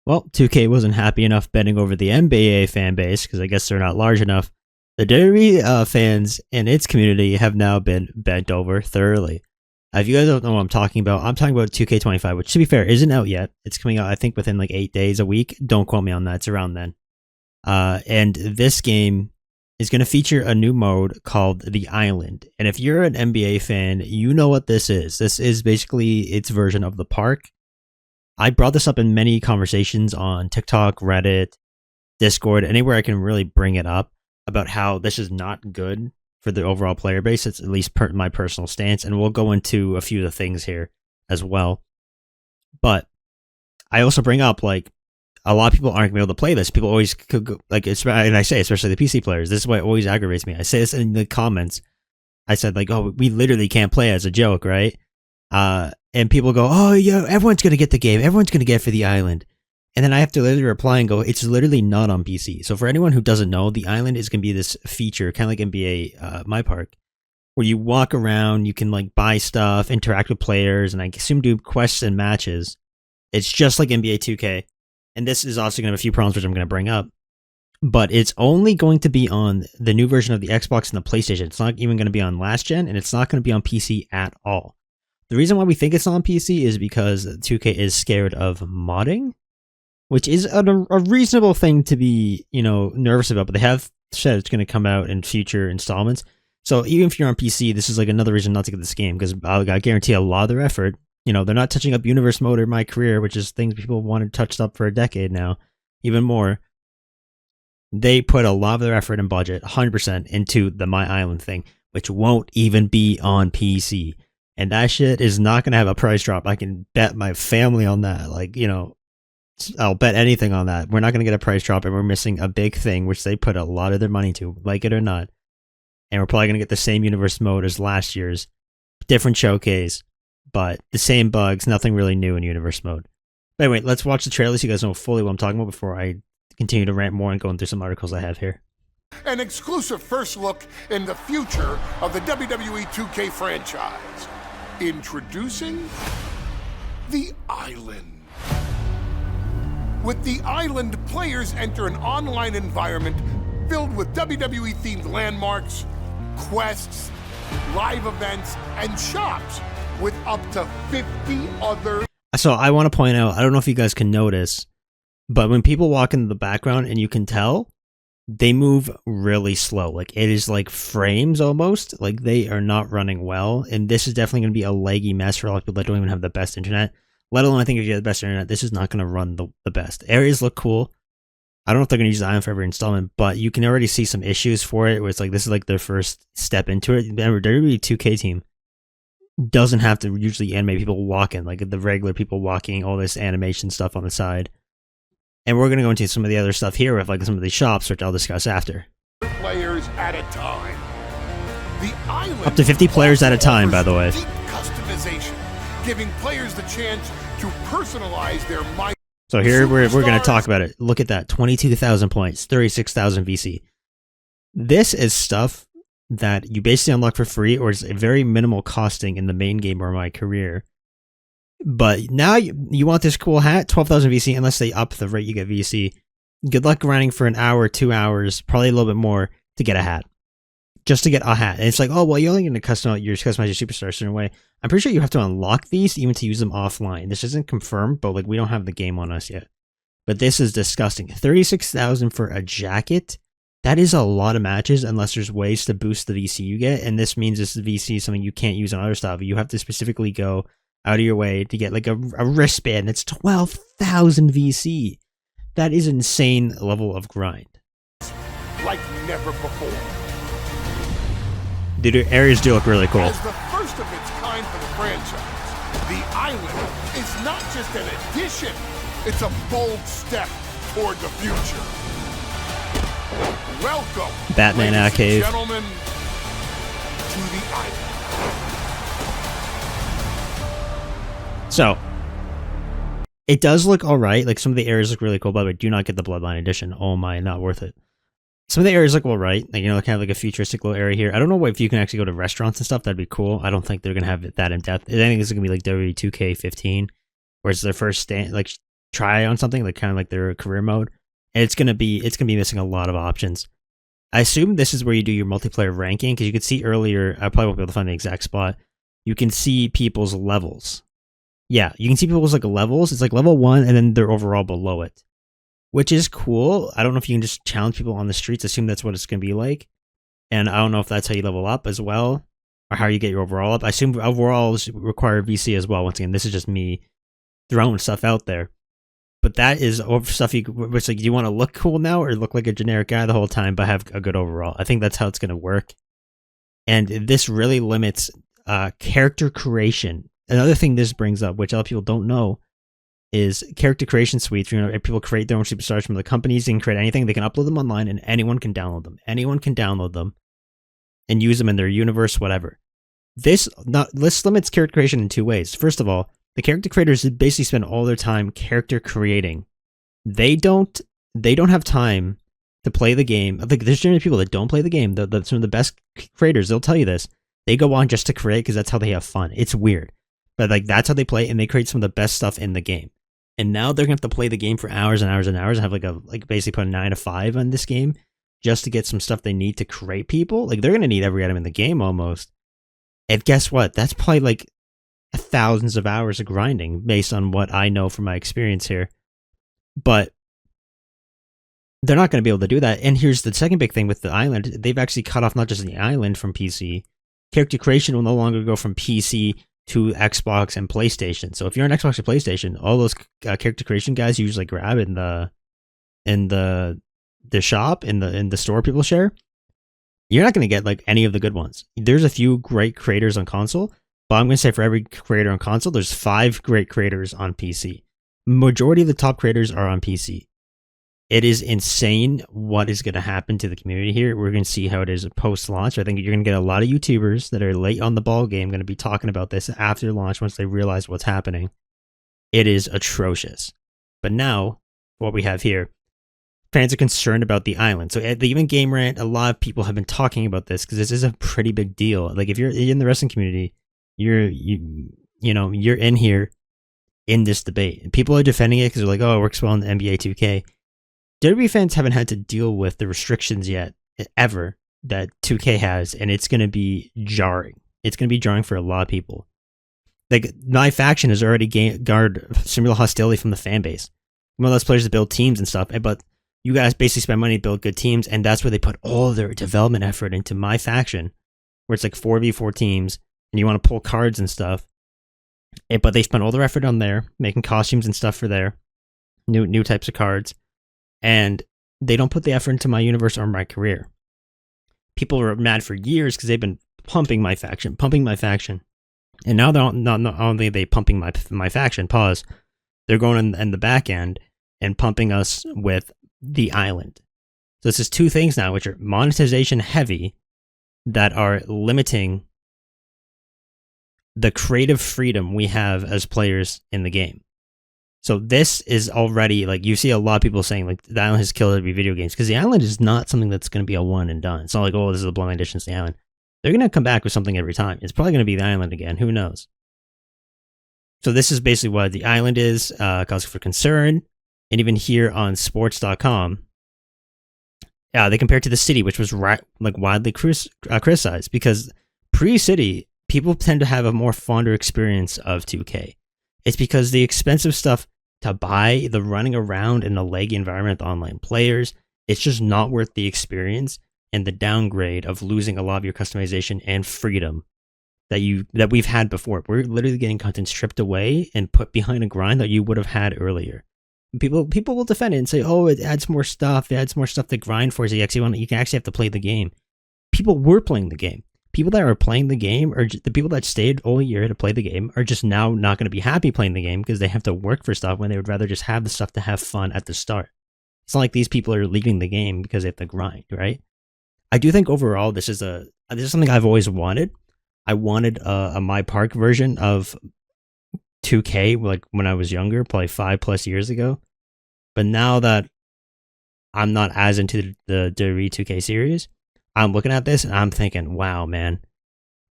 Well, 2K wasn't happy enough betting over the NBA fan base because I guess they're not large enough. The WWE fans and its community have now been bent over thoroughly. If you guys don't know what I'm talking about 2K25, which to be fair isn't out yet. It's coming out, I think, within like 8 days, a week. Don't quote me on that. It's around then. And this game is going to feature a new mode called The Island. And if you're an NBA fan, you know what this is. This is basically its version of the park. I brought this up in many conversations on TikTok, Reddit, Discord, anywhere I can really bring it up about how this is not good for the overall player base. It's at least my personal stance, and we'll go into a few of the things here as well. But I also bring up, like, a lot of people aren't going to be able to play this. People always could go, like, and I say, especially the PC players, this is what always aggravates me. I say this in the comments. I said, like, oh, we literally can't play as a joke, right? And people go, oh, yeah, everyone's going to get the game. Everyone's going to get it for The Island. And then I have to literally reply and go, it's literally not on PC. So for anyone who doesn't know, The Island is going to be this feature, kind of like NBA My Park, where you walk around, you can like buy stuff, interact with players, and I assume do quests and matches. It's just like NBA 2K. And this is also going to have a few problems, which I'm going to bring up. But it's only going to be on the new version of the Xbox and the PlayStation. It's not even going to be on last gen, and it's not going to be on PC at all. The reason why we think it's on PC is because 2K is scared of modding, which is a reasonable thing to be, nervous about. But they have said it's going to come out in future installments. So even if you're on PC, this is like another reason not to get this game, because I guarantee a lot of their effort, they're not touching up Universe Mode or My Career, which is things people wanted touched up for a decade now, even more. They put a lot of their effort and budget, 100%, into the My Island thing, which won't even be on PC. And that shit is not going to have a price drop. I can bet my family on that. Like, I'll bet anything on that. We're not going to get a price drop, and we're missing a big thing, which they put a lot of their money to, like it or not. And we're probably going to get the same Universe Mode as last year's. Different showcase, but the same bugs, nothing really new in Universe Mode. But anyway, let's watch the trailer so you guys know fully what I'm talking about before I continue to rant more and going through some articles I have here. An exclusive first look in the future of the WWE 2K franchise. Introducing The Island. With The Island, players enter an online environment filled with WWE-themed landmarks, quests, live events, and shops with up to 50 other... So I want to point out, I don't know if you guys can notice, but when people walk into the background, and you can tell, they move really slow. Like, it is like frames almost. Like, they are not running well. And this is definitely going to be a laggy mess for a lot of people that don't even have the best internet. Let alone, I think if you have the best internet, this is not going to run the best. Areas look cool. I don't know if they're going to use the Island for every installment, but you can already see some issues for it, where it's like, this is like their first step into it. Remember, WWE 2K team doesn't have to usually animate people walking, like the regular people walking, all this animation stuff on the side. And we're going to go into some of the other stuff here with like some of these shops, which I'll discuss after. Players at a time. The Island up to 50 players at a time, by the way. Deep customization, giving players the chance to personalize their mind. So here we're going to talk about it. Look at that, 22,000 points, 36,000 VC. This is stuff that you basically unlock for free, or is a very minimal costing in the main game or My Career. But now you want this cool hat, 12,000 VC, unless they up the rate you get VC. Good luck grinding for an hour, 2 hours, probably a little bit more to get a hat. Just to get a hat. And it's like, oh, well, you're only going to customize your superstar a certain way. I'm pretty sure you have to unlock these even to use them offline. This isn't confirmed, but like we don't have the game on us yet. But this is disgusting. 36,000 for a jacket? That is a lot of matches unless there's ways to boost the VC you get. And this means this VC is something you can't use on other stuff. You have to specifically go out of your way to get like a wristband that's 12,000 VC. That is insane level of grind. Like never before. Dude, the areas do look really cool. As the first of its kind for the franchise, The Island is not just an addition, it's a bold step toward the future. Welcome, Batman ladies Arcade. and gentlemen, to The Island. So, it does look alright. Like, some of the areas look really cool, but I do not get the Bloodline Edition. Oh my, not worth it. Some of the areas look alright. Like, kind of like a futuristic little area here. I don't know if you can actually go to restaurants and stuff. That'd be cool. I don't think they're going to have it that in depth. I think it's going to be like WWE 2K15, where it's their first try on something like kind of like their career mode, and it's gonna be missing a lot of options. I assume this is where you do your multiplayer ranking, because you could see earlier, I probably won't be able to find the exact spot. You can see people's levels. Yeah, you can see people's like levels. It's like level 1 and then they're overall below it, which is cool. I don't know if you can just challenge people on the streets, assume that's what it's going to be like. And I don't know if that's how you level up as well, or how you get your overall up. I assume overalls require VC as well. Once again, this is just me throwing stuff out there. But that is stuff which like, do you want to look cool now or look like a generic guy the whole time but have a good overall? I think that's how it's going to work. And this really limits character creation. Another thing this brings up, which a lot of people don't know, is character creation suites. You know, people create their own superstars from the companies. They can create anything. They can upload them online and anyone can download them. Anyone can download them and use them in their universe, whatever. This limits character creation in two ways. First of all, the character creators basically spend all their time character creating. They don't have time to play the game. I think there's generally people that don't play the game. Some of the best creators, they'll tell you this. They go on just to create because that's how they have fun. It's weird, but like that's how they play, and they create some of the best stuff in the game. And now they're gonna have to play the game for hours and hours and hours. And have like basically put a 9 to 5 on this game just to get some stuff they need to create people. Like they're gonna need every item in the game almost. And guess what? That's probably like thousands of hours of grinding based on what I know from my experience here. But they're not going to be able to do that. And here's the second big thing with the island. They've actually cut off not just the island from PC. Character creation will no longer go from PC to Xbox and PlayStation. So if you're on Xbox or PlayStation, all those character creation guys you usually grab in the shop, in the store people share, you're not going to get like any of the good ones. There's a few great creators on console, but I'm going to say for every creator on console, there's 5 great creators on PC. Majority of the top creators are on PC. It is insane what is going to happen to the community here. We're going to see how it is post-launch. I think you're going to get a lot of YouTubers that are late on the ball game going to be talking about this after launch once they realize what's happening. It is atrocious. But now, what we have here, fans are concerned about the island. So at the Even Game Rant, a lot of people have been talking about this because this is a pretty big deal. Like if you're in the wrestling community, you're in here in this debate. And people are defending it because they're like, oh, it works well in the NBA 2K. WWE fans haven't had to deal with the restrictions yet, ever, that 2K has, and it's going to be jarring. It's going to be jarring for a lot of people. Like, my faction has already garnered similar hostility from the fan base. One of those players that build teams and stuff, but you guys basically spend money to build good teams, and that's where they put all their development effort into my faction, where it's like 4v4 teams, and you want to pull cards and stuff. But they spend all their effort on there, making costumes and stuff for there, new types of cards. And they don't put the effort into my universe or my career. People were mad for years because they've been pumping my faction. And now they're not only are they pumping my faction, they're going in the back end and pumping us with the island. So this is two things now, which are monetization heavy, that are limiting the creative freedom we have as players in the game. So this is already, like, you see a lot of people saying, like, the island has killed every video games, because the island is not something that's going to be a one and done. It's not like, oh, this is a blind addition to the island. They're going to come back with something every time. It's probably going to be the island again. Who knows? So this is basically what the island is, cause for concern. And even here on sports.com, they compare it to the city, which was widely criticized, because pre-city, people tend to have a more fonder experience of 2K. It's because the expensive stuff to buy, the running around in the leggy environment, the online players, it's just not worth the experience and the downgrade of losing a lot of your customization and freedom that we've had before. We're literally getting content stripped away and put behind a grind that you would have had earlier. People will defend it and say, oh, it adds more stuff. It adds more stuff to grind for. So you can actually have to play the game. People were playing the game. People that are playing the game, or the people that stayed all year to play the game, are just now not going to be happy playing the game because they have to work for stuff when they would rather just have the stuff to have fun at the start. It's not like these people are leaving the game because they have to grind, right? I do think overall this is something I've always wanted. I wanted a My Park version of 2K, like when I was younger, probably 5+ years ago. But now that I'm not as into the WWE 2K series, I'm looking at this and I'm thinking, wow, man,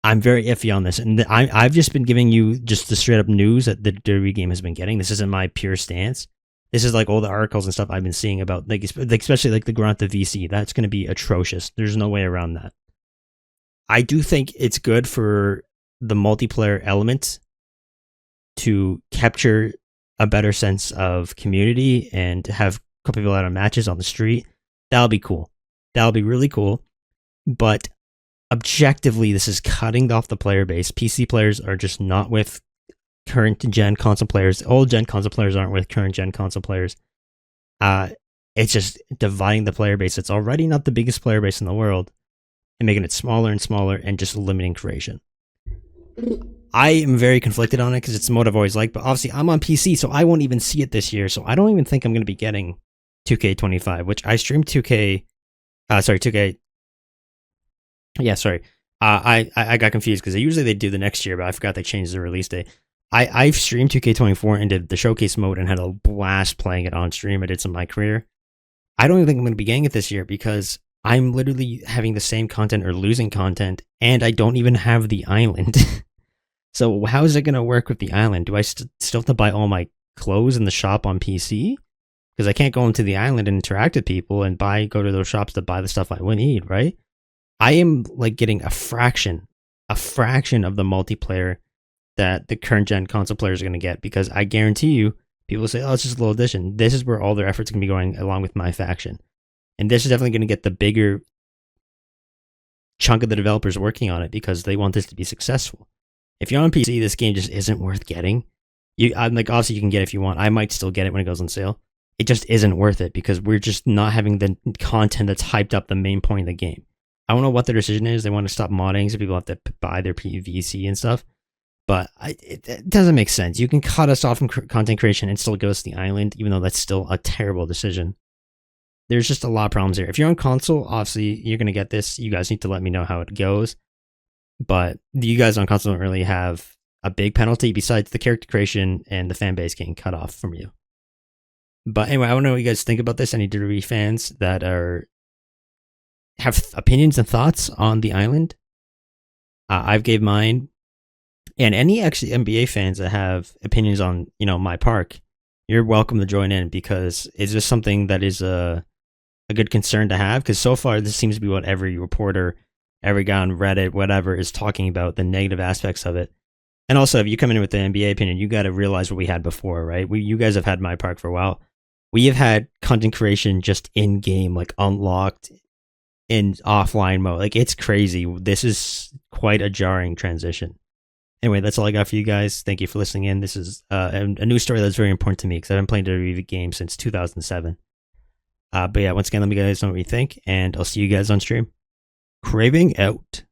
I'm very iffy on this. And I've just been giving you just the straight up news that the WWE game has been getting. This isn't my pure stance. This is like all the articles and stuff I've been seeing about, like especially like the Grunt the VC. That's going to be atrocious. There's no way around that. I do think it's good for the multiplayer element to capture a better sense of community and to have a couple people out on matches on the street. That'll be cool. That'll be really cool. But objectively, this is cutting off the player base. PC players are just not with current gen console players. Old gen console players aren't with current gen console players. It's just dividing the player base. It's already not the biggest player base in the world, and making it smaller and smaller, and just limiting creation. I am very conflicted on it because it's the mode I've always liked, but obviously I'm on PC, so I won't even see it this year. So I don't even think I'm going to be getting 2K25, which I streamed 2K. 2K. Yeah, sorry. I got confused because usually they do the next year, but I forgot they changed the release date. I've streamed 2K24 and did the showcase mode and had a blast playing it on stream. I did some of my career. I don't even think I'm going to be getting it this year because I'm literally having the same content or losing content, and I don't even have the island. So how is it going to work with the island? Do I still have to buy all my clothes in the shop on PC? Because I can't go into the island and interact with people and go to those shops to buy the stuff I would need, right? I am like getting a fraction of the multiplayer that the current gen console players are going to get, because I guarantee you, people say, oh, it's just a little addition. This is where all their efforts can be going along with my faction. And this is definitely going to get the bigger chunk of the developers working on it because they want this to be successful. If you're on PC, this game just isn't worth getting. I'm like, obviously you can get it if you want. I might still get it when it goes on sale. It just isn't worth it because we're just not having the content that's hyped up the main point of the game. I don't know what their decision is. They want to stop modding so people have to buy their PVC and stuff. But it doesn't make sense. You can cut us off from content creation and still give us the island, even though that's still a terrible decision. There's just a lot of problems here. If you're on console, obviously you're going to get this. You guys need to let me know how it goes. But you guys on console don't really have a big penalty besides the character creation and the fan base getting cut off from you. But anyway, I want to know what you guys think about this. Any WWE fans that have opinions and thoughts on the island? I've gave mine. And any actually NBA fans that have opinions on, my park, you're welcome to join in, because it's just something that is a good concern to have. Because so far, this seems to be what every reporter, every guy on Reddit, whatever, is talking about, the negative aspects of it. And also, if you come in with the NBA opinion, you got to realize what we had before, right? You guys have had my park for a while. We have had content creation just in game, like unlocked in offline mode. Like, it's crazy. This is quite a jarring transition. Anyway, that's all I got for you guys. Thank you for listening in. This is a news story that's very important to me because I've been playing WWE games since 2007. But yeah, once again, let me guys know what you think, and I'll see you guys on stream. Craving out.